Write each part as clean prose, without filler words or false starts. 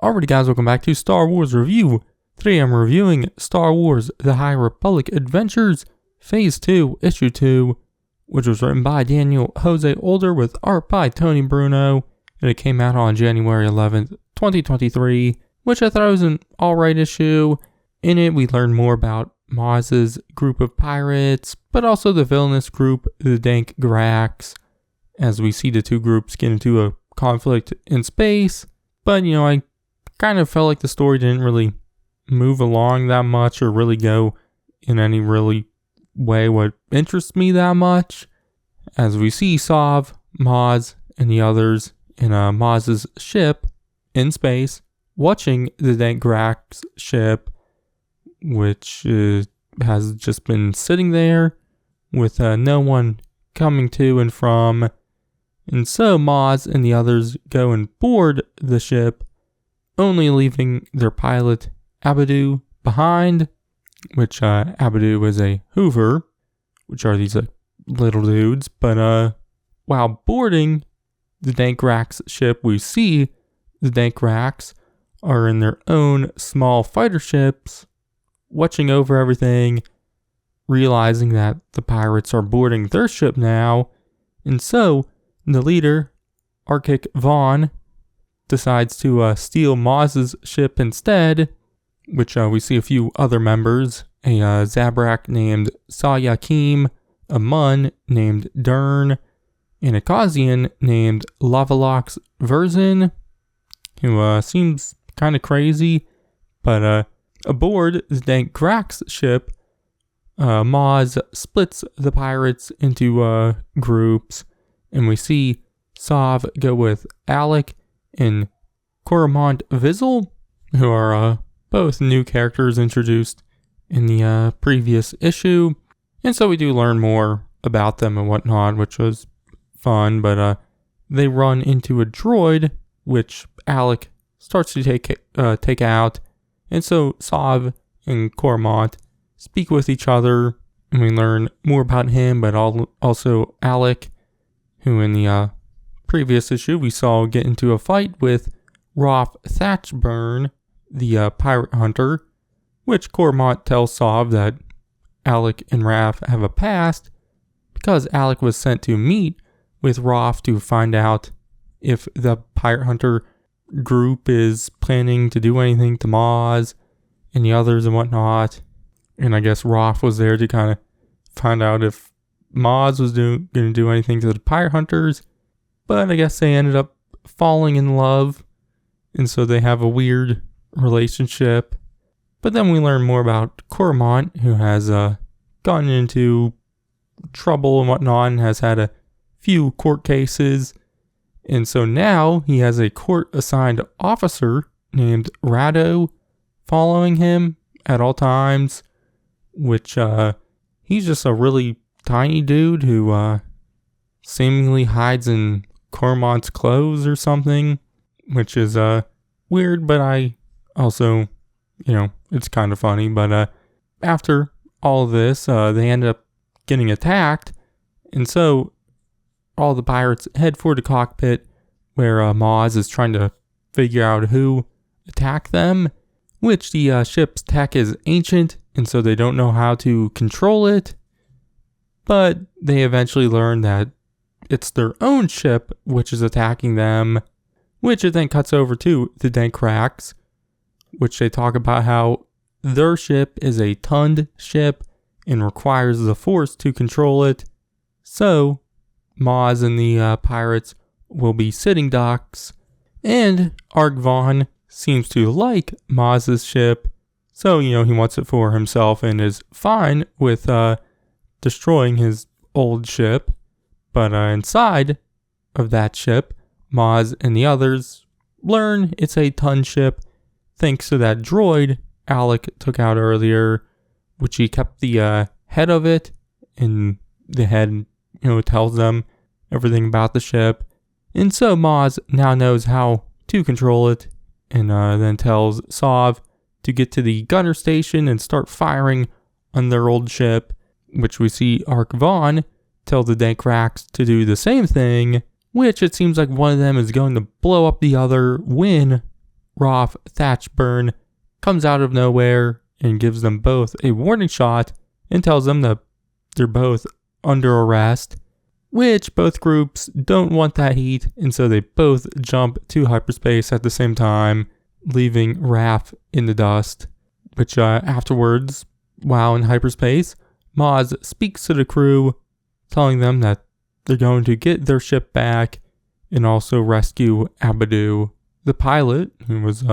Alrighty guys, welcome back to Star Wars Review. Today I'm reviewing Star Wars The High Republic Adventures, Phase 2, Issue 2, which was written by Daniel Jose Older with art by Tony Bruno, and it came out on January 11th, 2023, which I thought was an alright issue. In it, we learn more about Maz's group of pirates, but also the villainous group, the Dank Grax, as we see the two groups get into a conflict in space. But, I kind of felt like the story didn't really move along that much or really go in any really way what interests me that much. As we see Sav, Maz, and the others in Maz's ship in space, watching the Dank Grax ship, which has just been sitting there with no one coming to and from. And so Maz and the others go and board the ship, only leaving their pilot, Abadu, behind, which Abadu is a Hoover, which are these little dudes. But while boarding the Dank Grax ship, we see the Dank Grax are in their own small fighter ships, watching over everything, realizing that the pirates are boarding their ship now. And so the leader, Archie Vaughn, decides to steal Maz's ship instead, which we see a few other members, a Zabrak named Sayakim, a Mun named Dern, and a Kazian named Lavalox Verzin, who seems kind of crazy. But aboard the Dank Grax ship, Maz splits the pirates into groups, and we see Sav go with Alec and Coromant Vizel, who are both new characters introduced in the previous issue. And so we do learn more about them and whatnot, which was fun. But they run into a droid, which Alec starts to take out. And so Sav and Coromant speak with each other, and we learn more about him, but also Alec, who in the previous issue we saw get into a fight with Roth Thatchburn, the pirate hunter, which Coromant tells Sav that Alec and Raph have a past because Alec was sent to meet with Roth to find out if the pirate hunter group is planning to do anything to Maz and the others and whatnot. And I guess Roth was there to kind of find out if Maz was going to do anything to the pirate hunters. But I guess they ended up falling in love, and so they have a weird relationship. But then we learn more about Coromant, who has gotten into trouble and whatnot and has had a few court cases. And so now he has a court-assigned officer named Rado following him at all times, which he's just a really tiny dude who seemingly hides in Coromant's clothes or something, which is weird, but I also, it's kind of funny. But after all of this, they end up getting attacked, and so all the pirates head for the cockpit where Maz is trying to figure out who attacked them, which the ship's tech is ancient, and so they don't know how to control it. But they eventually learn that it's their own ship which is attacking them, which it then cuts over to the Dank Grax, which they talk about how their ship is a tunned ship and requires the Force to control it. So Maz and the pirates will be sitting ducks, and Argvon seems to like Maz's ship, so he wants it for himself and is fine with destroying his old ship. But inside of that ship, Maz and the others learn it's a ton ship thanks to that droid Alec took out earlier, which he kept the head of it, and the head tells them everything about the ship. And so Maz now knows how to control it, and then tells Sav to get to the gunner station and start firing on their old ship, which we see Arc Vaughn tell the Dank Grax to do the same thing, which it seems like one of them is going to blow up the other when Roth Thatchburn comes out of nowhere and gives them both a warning shot and tells them that they're both under arrest, which both groups don't want that heat, and so they both jump to hyperspace at the same time, leaving Raph in the dust. Which afterwards, while in hyperspace, Maz speaks to the crew, telling them that they're going to get their ship back and also rescue Abadu, the pilot who was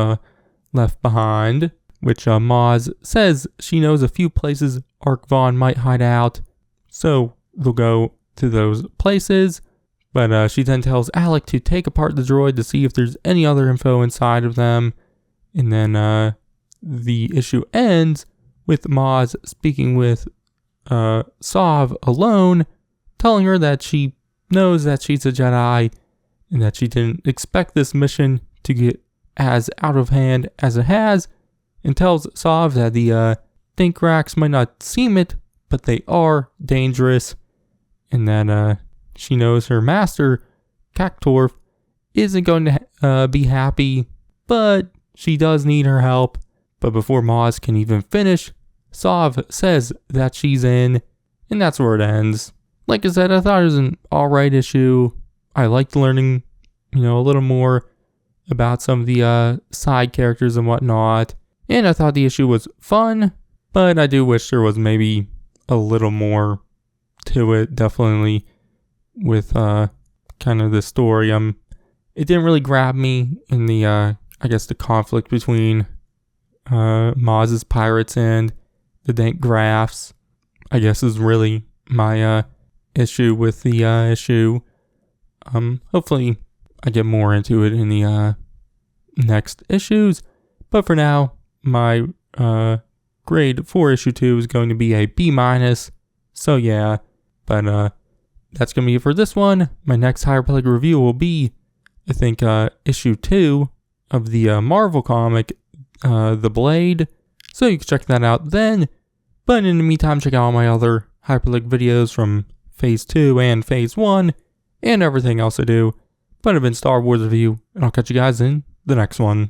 left behind, which Maz says she knows a few places Ark-Von might hide out, so they'll go to those places. But she then tells Alec to take apart the droid to see if there's any other info inside of them. And then the issue ends with Maz speaking with Sav alone, telling her that she knows that she's a Jedi and that she didn't expect this mission to get as out of hand as it has, and tells Sav that the think racks might not seem it, but they are dangerous, and that she knows her master, Kaktorf, isn't going to be happy, but she does need her help. But before Maz can even finish, Sav says that she's in, and that's where it ends. Like I said, I thought it was an alright issue. I liked learning, a little more about some of the side characters and whatnot. And I thought the issue was fun, but I do wish there was maybe a little more to it, definitely, with kind of the story. It didn't really grab me in the, I guess, the conflict between Maz's pirates and the Dank Graphs, I guess, is really my issue with the issue. Hopefully I get more into it in the next issues, but for now, my grade for issue 2 is going to be a B-. So yeah, but that's going to be it for this one. My next High Republic review will be, I think, issue 2 of the Marvel comic, The Blade. So you can check that out then. But in the meantime, check out all my other High Republic videos from Phase 2 and Phase 1 and everything else I do. But I've been Star Wars Review, and I'll catch you guys in the next one.